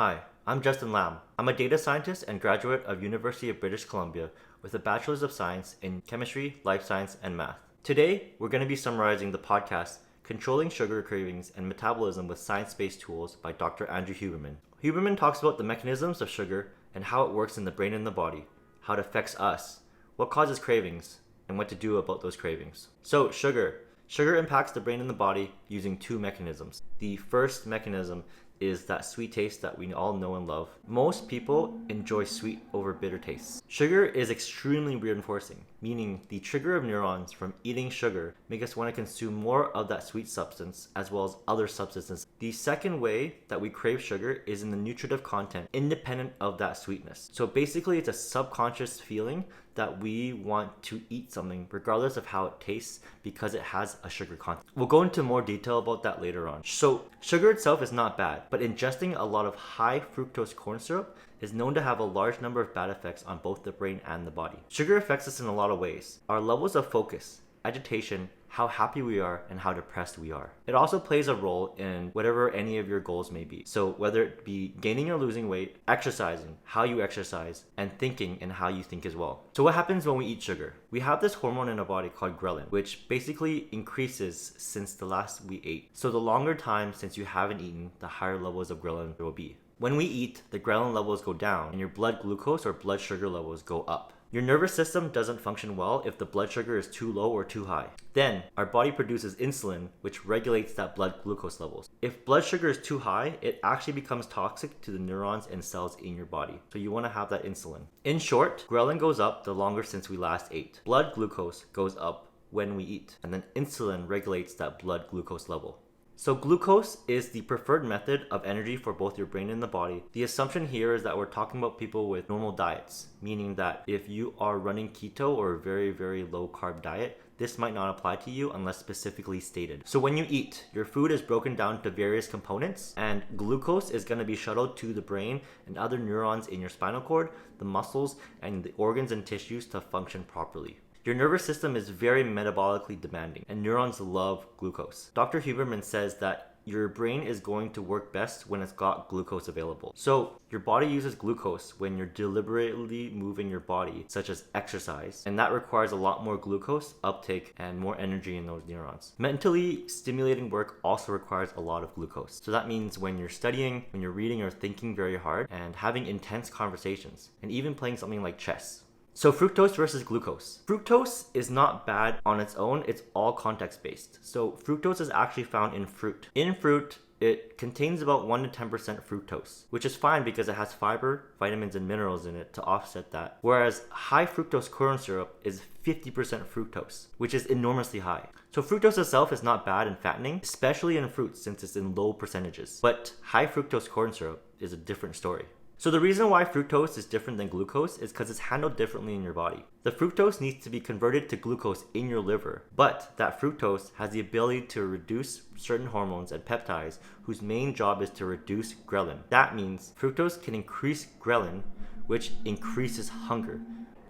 Hi, I'm Justin Lam. I'm a data scientist and graduate of University of British Columbia with a Bachelor's of Science in Chemistry, Life Science, and Math. Today, we're going to be summarizing the podcast Controlling Sugar Cravings and Metabolism with Science-Based Tools by Dr. Andrew Huberman. Huberman talks about the mechanisms of sugar and how it works in the brain and the body, how it affects us, what causes cravings, and what to do about those cravings. So, sugar. Sugar impacts the brain and the body using two mechanisms. The first mechanism is that sweet taste that we all know and love. Most people enjoy sweet over bitter tastes. Sugar is extremely reinforcing, meaning the trigger of neurons from eating sugar make us want to consume more of that sweet substance as well as other substances. The second way that we crave sugar is in the nutritive content, independent of that sweetness. So basically it's a subconscious feeling that we want to eat something regardless of how it tastes because it has a sugar content. We'll go into more detail about that later on. So sugar itself is not bad, but ingesting a lot of high fructose corn syrup is known to have a large number of bad effects on both the brain and the body. Sugar affects us in a lot of ways. Our levels of focus, agitation, how happy we are, and how depressed we are. It also plays a role in whatever any of your goals may be. So whether it be gaining or losing weight, exercising, how you exercise, and thinking and how you think as well. So what happens when we eat sugar? We have this hormone in our body called ghrelin, which basically increases since the last we ate. So the longer time since you haven't eaten, the higher levels of ghrelin there will be. When we eat, the ghrelin levels go down and your blood glucose or blood sugar levels go up. Your nervous system doesn't function well if the blood sugar is too low or too high. Then, our body produces insulin, which regulates that blood glucose levels. If blood sugar is too high, it actually becomes toxic to the neurons and cells in your body. So you want to have that insulin. In short, ghrelin goes up the longer since we last ate. Blood glucose goes up when we eat, and then insulin regulates that blood glucose level. So glucose is the preferred method of energy for both your brain and the body. The assumption here is that we're talking about people with normal diets, meaning that if you are running keto or a very, very low carb diet, this might not apply to you unless specifically stated. So when you eat, your food is broken down to various components and glucose is going to be shuttled to the brain and other neurons in your spinal cord, the muscles, and the organs and tissues to function properly. Your nervous system is very metabolically demanding, and neurons love glucose. Dr. Huberman says that your brain is going to work best when it's got glucose available. So your body uses glucose when you're deliberately moving your body, such as exercise, and that requires a lot more glucose uptake and more energy in those neurons. Mentally stimulating work also requires a lot of glucose. So that means when you're studying, when you're reading or thinking very hard, and having intense conversations, and even playing something like chess. So fructose versus glucose. Fructose is not bad on its own, it's all context based. So fructose is actually found in fruit. In fruit, it contains about 1 to 10% fructose, which is fine because it has fiber, vitamins, and minerals in it to offset that. Whereas high fructose corn syrup is 50% fructose, which is enormously high. So fructose itself is not bad in fattening, especially in fruits since it's in low percentages. But high fructose corn syrup is a different story. So the reason why fructose is different than glucose is because it's handled differently in your body. The fructose needs to be converted to glucose in your liver, but that fructose has the ability to reduce certain hormones and peptides whose main job is to reduce ghrelin. That means fructose can increase ghrelin, which increases hunger.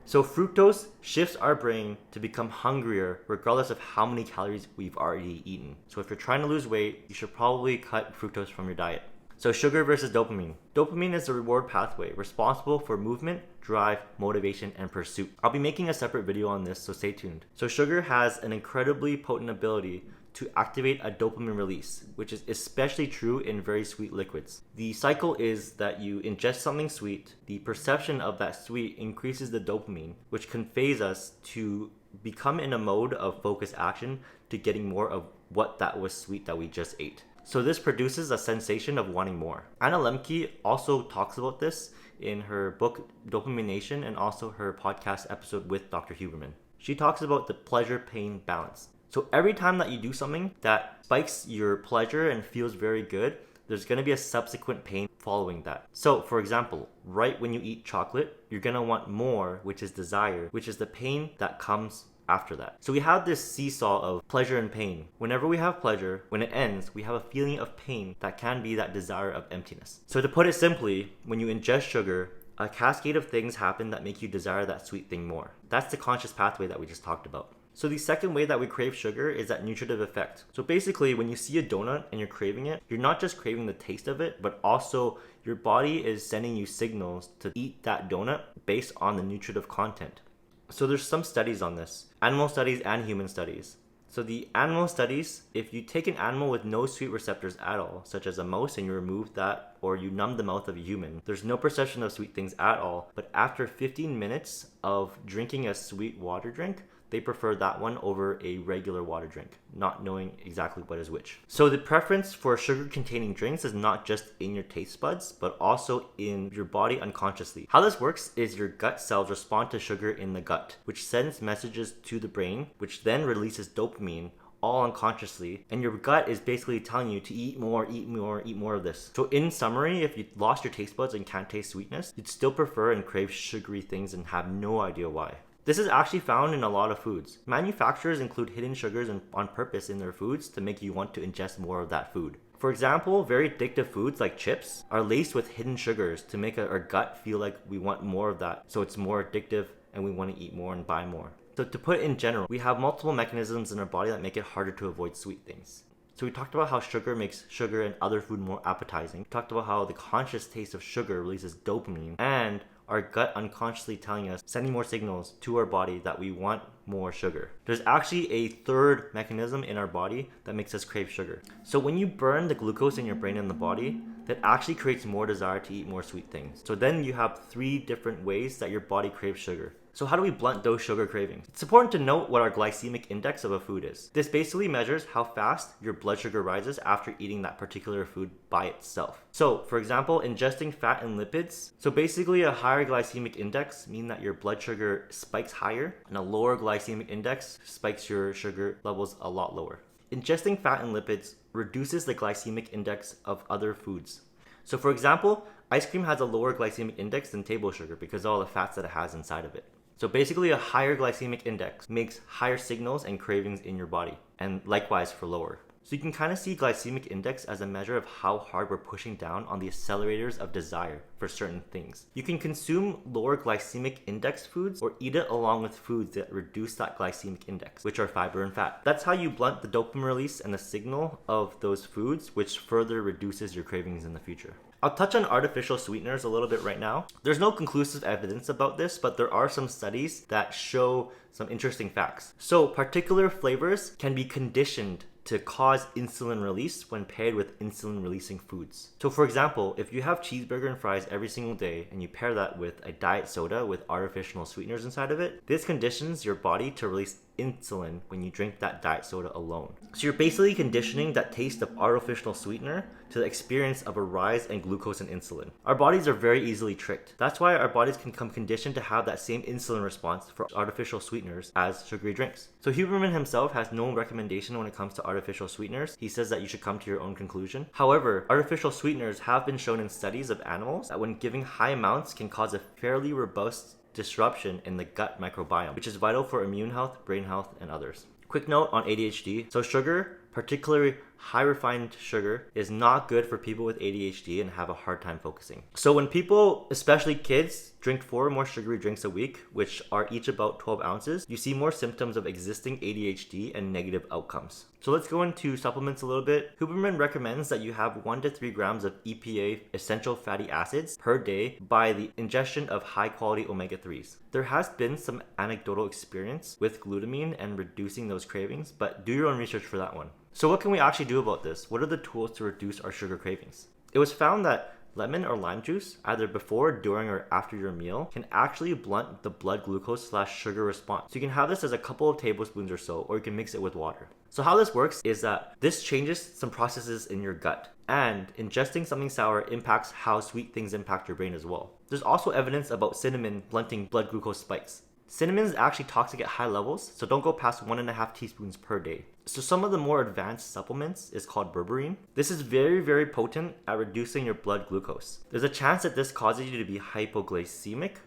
So fructose shifts our brain to become hungrier regardless of how many calories we've already eaten. So if you're trying to lose weight, you should probably cut fructose from your diet. So sugar versus dopamine. Dopamine is the reward pathway responsible for movement, drive, motivation, and pursuit. I'll be making a separate video on this, so stay tuned. So sugar has an incredibly potent ability to activate a dopamine release, which is especially true in very sweet liquids. The cycle is that you ingest something sweet, the perception of that sweet increases the dopamine, which conveys us to become in a mode of focused action to getting more of what that was sweet that we just ate. So this produces a sensation of wanting more. Anna Lemke also talks about this in her book Dopamination and also her podcast episode with Dr. Huberman. She talks about the pleasure-pain balance. So every time that you do something that spikes your pleasure and feels very good, there's going to be a subsequent pain following that. So for example, right when you eat chocolate, you're going to want more, which is desire, which is the pain that comes after that. So we have this seesaw of pleasure and pain. Whenever we have pleasure, when it ends, we have a feeling of pain that can be that desire of emptiness. So to put it simply, when you ingest sugar, a cascade of things happen that make you desire that sweet thing more. That's the conscious pathway that we just talked about. So the second way that we crave sugar is that nutritive effect. So basically, when you see a donut and you're craving it, you're not just craving the taste of it, but also your body is sending you signals to eat that donut based on the nutritive content. So there's some studies on this, animal studies and human studies. So the animal studies, if you take an animal with no sweet receptors at all, such as a mouse, and you remove that, or you numb the mouth of a human, there's no perception of sweet things at all. But after 15 minutes of drinking a sweet water drink, they prefer that one over a regular water drink, not knowing exactly what is which. So the preference for sugar-containing drinks is not just in your taste buds, but also in your body unconsciously. How this works is your gut cells respond to sugar in the gut, which sends messages to the brain, which then releases dopamine, all unconsciously, and your gut is basically telling you to eat more, eat more, eat more of this. So in summary, if you lost your taste buds and can't taste sweetness, you'd still prefer and crave sugary things and have no idea why. This is actually found in a lot of foods. Manufacturers include hidden sugars on purpose in their foods to make you want to ingest more of that food. For example, very addictive foods like chips are laced with hidden sugars to make our gut feel like we want more of that, so it's more addictive and we want to eat more and buy more. So to put it in general, we have multiple mechanisms in our body that make it harder to avoid sweet things. So we talked about how sugar makes sugar and other food more appetizing. We talked about how the conscious taste of sugar releases dopamine, and our gut unconsciously telling us, sending more signals to our body that we want more sugar. There's actually a third mechanism in our body that makes us crave sugar. So when you burn the glucose in your brain and the body, that actually creates more desire to eat more sweet things. So then you have 3 different ways that your body craves sugar. So how do we blunt those sugar cravings? It's important to note what our glycemic index of a food is. This basically measures how fast your blood sugar rises after eating that particular food by itself. So for example, ingesting fat and lipids. So basically a higher glycemic index means that your blood sugar spikes higher, and a lower glycemic index spikes your sugar levels a lot lower. Ingesting fat and lipids reduces the glycemic index of other foods. So for example, ice cream has a lower glycemic index than table sugar because of all the fats that it has inside of it. So basically a higher glycemic index makes higher signals and cravings in your body, and likewise for lower. So you can kind of see glycemic index as a measure of how hard we're pushing down on the accelerators of desire for certain things. You can consume lower glycemic index foods or eat it along with foods that reduce that glycemic index, which are fiber and fat. That's how you blunt the dopamine release and the signal of those foods, which further reduces your cravings in the future. I'll touch on artificial sweeteners a little bit right now. There's no conclusive evidence about this, but there are some studies that show some interesting facts. So particular flavors can be conditioned to cause insulin release when paired with insulin releasing foods. So for example, if you have cheeseburger and fries every single day and you pair that with a diet soda with artificial sweeteners inside of it, this conditions your body to release insulin when you drink that diet soda alone. So you're basically conditioning that taste of artificial sweetener to the experience of a rise in glucose and insulin. Our bodies are very easily tricked. That's why our bodies can become conditioned to have that same insulin response for artificial sweeteners as sugary drinks. So Huberman himself has no recommendation when it comes to artificial sweeteners. He says that you should come to your own conclusion. However, artificial sweeteners have been shown in studies of animals that when giving high amounts can cause a fairly robust disruption in the gut microbiome, which is vital for immune health, brain health, and others. Quick note on ADHD. So sugar, particularly high refined sugar, is not good for people with ADHD and have a hard time focusing. So when people, especially kids, drink 4 or more sugary drinks a week, which are each about 12 ounces, you see more symptoms of existing ADHD and negative outcomes. So let's go into supplements a little bit. Huberman recommends that you have 1 to 3 grams of EPA, essential fatty acids, per day by the ingestion of high quality omega-3s. There has been some anecdotal experience with glutamine and reducing those cravings, but do your own research for that one. So what can we actually do about this? What are the tools to reduce our sugar cravings? It was found that lemon or lime juice, either before, during, or after your meal, can actually blunt the blood glucose/sugar response. So you can have this as a couple of tablespoons or so, or you can mix it with water. So how this works is that this changes some processes in your gut, and ingesting something sour impacts how sweet things impact your brain as well. There's also evidence about cinnamon blunting blood glucose spikes. Cinnamon is actually toxic at high levels, so don't go past 1.5 teaspoons per day. So some of the more advanced supplements is called berberine. This is very, very potent at reducing your blood glucose. There's a chance that this causes you to be hypoglycemic,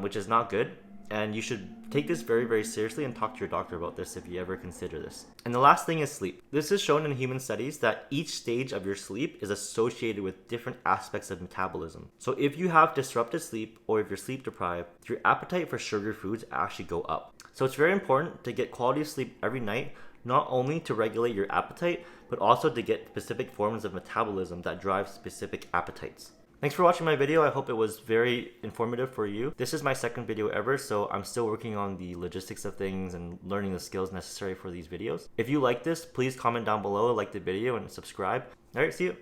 which is not good. And you should take this very, very seriously and talk to your doctor about this if you ever consider this. And the last thing is sleep. This is shown in human studies that each stage of your sleep is associated with different aspects of metabolism. So if you have disrupted sleep or if you're sleep deprived, your appetite for sugar foods actually go up. So it's very important to get quality sleep every night, not only to regulate your appetite, but also to get specific forms of metabolism that drive specific appetites. Thanks for watching my video. I hope it was very informative for you. This is my second video ever, so I'm still working on the logistics of things and learning the skills necessary for these videos. If you like this, please comment down below, like the video, and subscribe. Alright, see you.